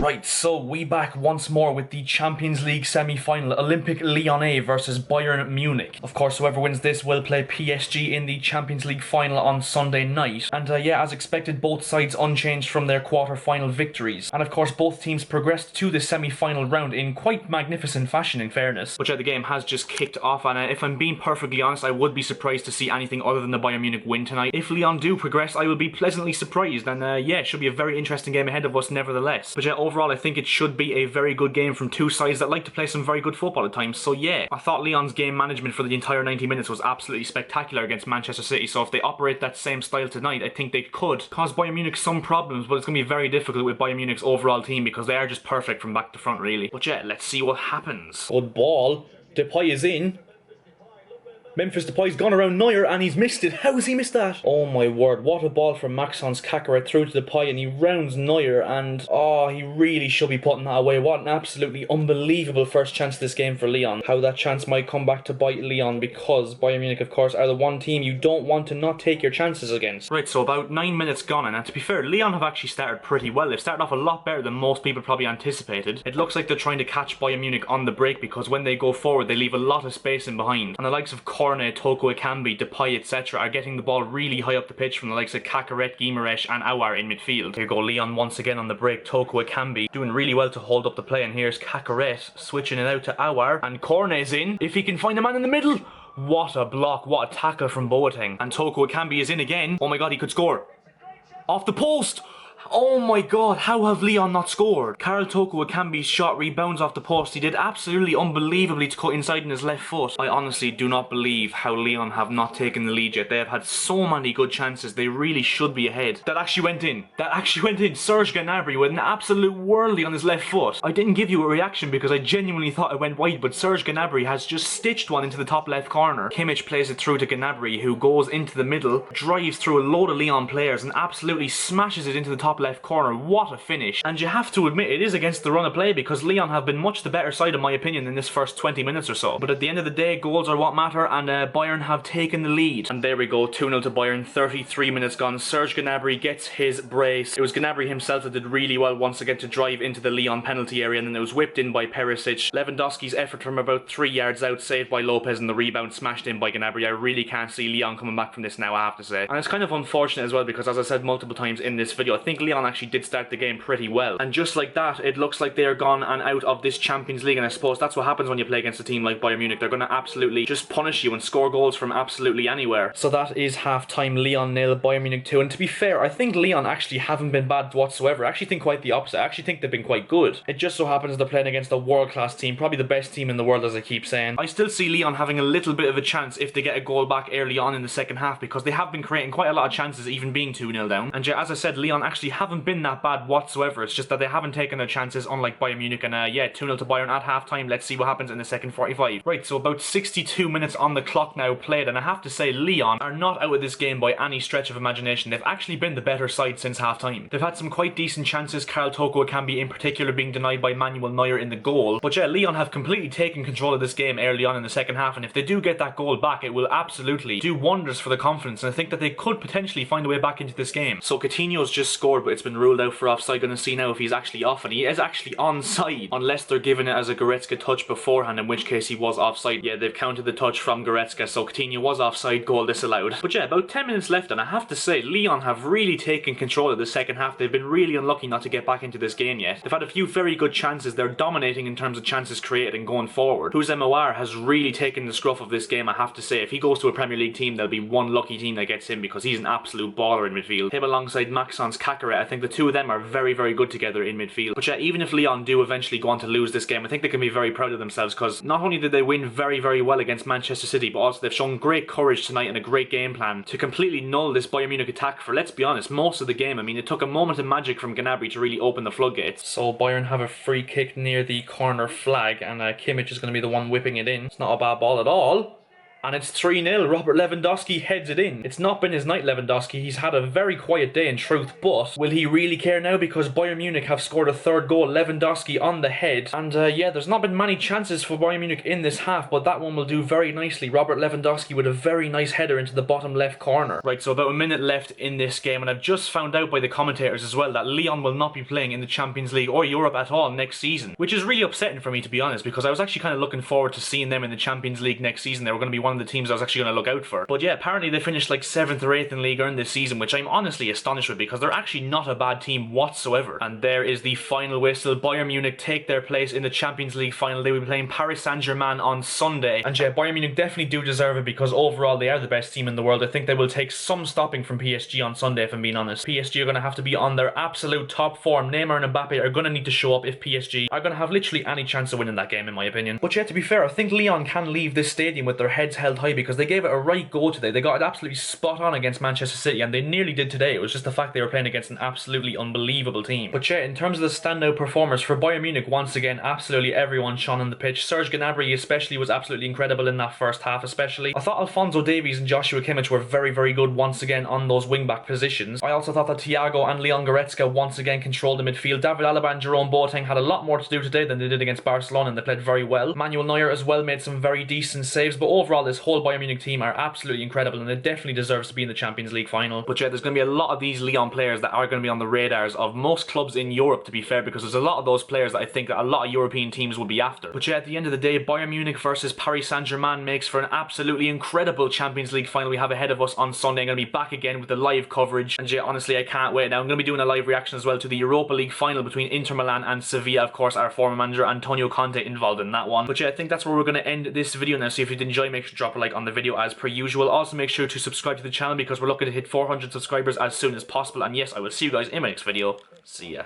Right, so we back once more with the Champions League semi-final, Olympique Lyonnais versus Bayern Munich. Of course, whoever wins this will play PSG in the Champions League final on Sunday night. And yeah, as expected, both sides unchanged from their quarter-final victories. And of course, both teams progressed to the semi-final round in quite magnificent fashion, in fairness. But yeah, the game has just kicked off, and if I'm being perfectly honest, I would be surprised to see anything other than the Bayern Munich win tonight. If Lyon do progress, I will be pleasantly surprised, and yeah, it should be a very interesting game ahead of us nevertheless. But yeah, overall, I think it should be a very good game from two sides that like to play some very good football at times. So yeah, I thought Lyon's game management for the entire 90 minutes was absolutely spectacular against Manchester City. So if they operate that same style tonight, I think they could cause Bayern Munich some problems, but it's going to be very difficult with Bayern Munich's overall team because they are just perfect from back to front, really. But yeah, let's see what happens. Good ball. Depay is in. Memphis Depay's gone around Neuer and he's missed it. How has he missed that? Oh my word, what a ball from Maxence Caqueret through to Depay, and he rounds Neuer, and oh, he really should be putting that away. What an absolutely unbelievable first chance of this game for Lyon. How that chance might come back to bite Lyon, because Bayern Munich, of course, are the one team you don't want to not take your chances against. Right, so about 9 minutes gone, and to be fair, Lyon have actually started pretty well. They've started off a lot better than most people probably anticipated. It looks like they're trying to catch Bayern Munich on the break, because when they go forward, they leave a lot of space in behind. And the likes of Cornet, Toko Ekambi, Depay, etc. are getting the ball really high up the pitch from the likes of Caqueret, Guimaraes and Aouar in midfield. Here you go, Lyon once again on the break. Toko Ekambi doing really well to hold up the play, and here's Caqueret switching it out to Aouar, and Cornet's in. If he can find a man in the middle. What a block, what a tackle from Boateng. And Toko Ekambi is in again. Oh my god, he could score. Off the post! Oh my god, how have Lyon not scored? Karl Toko Ekambi's shot rebounds off the post. He did absolutely unbelievably to cut inside in his left foot. I honestly do not believe how Lyon have not taken the lead yet. They have had so many good chances. They really should be ahead. That actually went in. That actually went in. Serge Gnabry with an absolute whirly on his left foot. I didn't give you a reaction because I genuinely thought it went wide, but Serge Gnabry has just stitched one into the top left corner. Kimmich plays it through to Gnabry, who goes into the middle, drives through a load of Lyon players and absolutely smashes it into the top left corner. What a finish. And you have to admit, it is against the run of play, because Lyon have been much the better side in my opinion in this first 20 minutes or so. But at the end of the day, goals are what matter, and Bayern have taken the lead. And there we go, 2-0 to Bayern, 33 minutes gone. Serge Gnabry gets his brace. It was Gnabry himself that did really well once again to drive into the Lyon penalty area, and then it was whipped in by Perisic. Lewandowski's effort from about 3 yards out, saved by Lopez, and the rebound smashed in by Gnabry. I really can't see Lyon coming back from this now, I have to say. And it's kind of unfortunate as well, because as I said multiple times in this video, I think Lyon actually did start the game pretty well. And just like that, it looks like they are gone and out of this Champions League, and I suppose that's what happens when you play against a team like Bayern Munich. They're going to absolutely just punish you and score goals from absolutely anywhere. So that is half-time, Lyon 0, Bayern Munich 2. And to be fair, I think Lyon actually haven't been bad whatsoever. I actually think quite the opposite. I actually think they've been quite good. It just so happens they're playing against a world-class team, probably the best team in the world, as I keep saying. I still see Lyon having a little bit of a chance if they get a goal back early on in the second half, because they have been creating quite a lot of chances even being 2-0 down. And yeah, as I said, Lyon actually haven't been that bad whatsoever. It's just that they haven't taken their chances, unlike Bayern Munich. And yeah, 2-0 to Bayern at half-time. Let's see what happens in the second 45. Right, so about 62 minutes on the clock now played, and I have to say Lyon are not out of this game by any stretch of imagination. They've actually been the better side since half-time. They've had some quite decent chances, Karl Toko Ekambi in particular being denied by Manuel Neuer in the goal. But yeah, Lyon have completely taken control of this game early on in the second half, and if they do get that goal back, it will absolutely do wonders for the confidence, and I think that they could potentially find a way back into this game. So Coutinho's just scored, but it's been ruled out for offside. Gonna see now if he's actually off, and he is actually onside, unless they're giving it as a Goretzka touch beforehand, in which case he was offside. Yeah, they've counted the touch from Goretzka, so Coutinho was offside, goal disallowed. But yeah, about 10 minutes left, and I have to say Lyon have really taken control of the second half. They've been really unlucky not to get back into this game yet. They've had a few very good chances. They're dominating in terms of chances created and going forward. Newah has really taken the scruff of this game, I have to say. If he goes to a Premier League team, there'll be one lucky team that gets him, because he's an absolute baller in midfield. Him alongside Maxence Caqueret, I think the two of them are very, very good together in midfield. But yeah, even if Lyon do eventually go on to lose this game, I think they can be very proud of themselves, because not only did they win very, very well against Manchester City, but also they've shown great courage tonight and a great game plan to completely null this Bayern Munich attack for, let's be honest, most of the game. I mean, it took a moment of magic from Gnabry to really open the floodgates. So Bayern have a free kick near the corner flag, and Kimmich is going to be the one whipping it in. It's not a bad ball at all. And it's 3-0. Robert Lewandowski heads it in. It's not been his night, Lewandowski. He's had a very quiet day in truth, but will he really care now because Bayern Munich have scored a third goal? Lewandowski on the head. And yeah, there's not been many chances for Bayern Munich in this half, but that one will do very nicely. Robert Lewandowski with a very nice header into the bottom left corner. Right, so about a minute left in this game, and I've just found out by the commentators as well that Lyon will not be playing in the Champions League or Europe at all next season, which is really upsetting for me, to be honest, because I was actually kind of looking forward to seeing them in the Champions League next season. They were going to be one of the teams I was actually going to look out for. But yeah, apparently they finished like 7th or 8th in League One this season, which I'm honestly astonished with because they're actually not a bad team whatsoever. And there is the final whistle. Bayern Munich take their place in the Champions League final. They will be playing Paris Saint-Germain on Sunday. And yeah, Bayern Munich definitely do deserve it because overall they are the best team in the world. I think they will take some stopping from PSG on Sunday, if I'm being honest. PSG are going to have to be on their absolute top form. Neymar and Mbappe are going to need to show up if PSG are going to have literally any chance of winning that game, in my opinion. But yeah, to be fair, I think Lyon can leave this stadium with their heads held high because they gave it a right go today. They got it absolutely spot on against Manchester City, and they nearly did today. It was just the fact they were playing against an absolutely unbelievable team. But yeah, in terms of the standout performers for Bayern Munich, once again, absolutely everyone shone on the pitch. Serge Gnabry especially was absolutely incredible in that first half especially. I thought Alphonso Davies and Joshua Kimmich were very, very good once again on those wing-back positions. I also thought that Thiago and Leon Goretzka once again controlled the midfield. David Alaba and Jerome Boateng had a lot more to do today than they did against Barcelona, and they played very well. Manuel Neuer as well made some very decent saves, but overall this whole Bayern Munich team are absolutely incredible, and it definitely deserves to be in the Champions League final. But yeah, there's going to be a lot of these Lyon players that are going to be on the radars of most clubs in Europe, to be fair, because there's a lot of those players that I think that a lot of European teams will be after. But yeah, at the end of the day, Bayern Munich versus Paris Saint-Germain makes for an absolutely incredible Champions League final we have ahead of us on Sunday. I'm going to be back again with the live coverage, and yeah, honestly, I can't wait. Now, I'm going to be doing a live reaction as well to the Europa League final between Inter Milan and Sevilla. Of course, our former manager Antonio Conte involved in that one. But yeah, I think that's where we're going to end this video now. So if you did enjoy, make sure to drop a like on the video as per usual. Also, make sure to subscribe to the channel because we're looking to hit 400 subscribers as soon as possible. And yes, I will see you guys in my next video. See ya.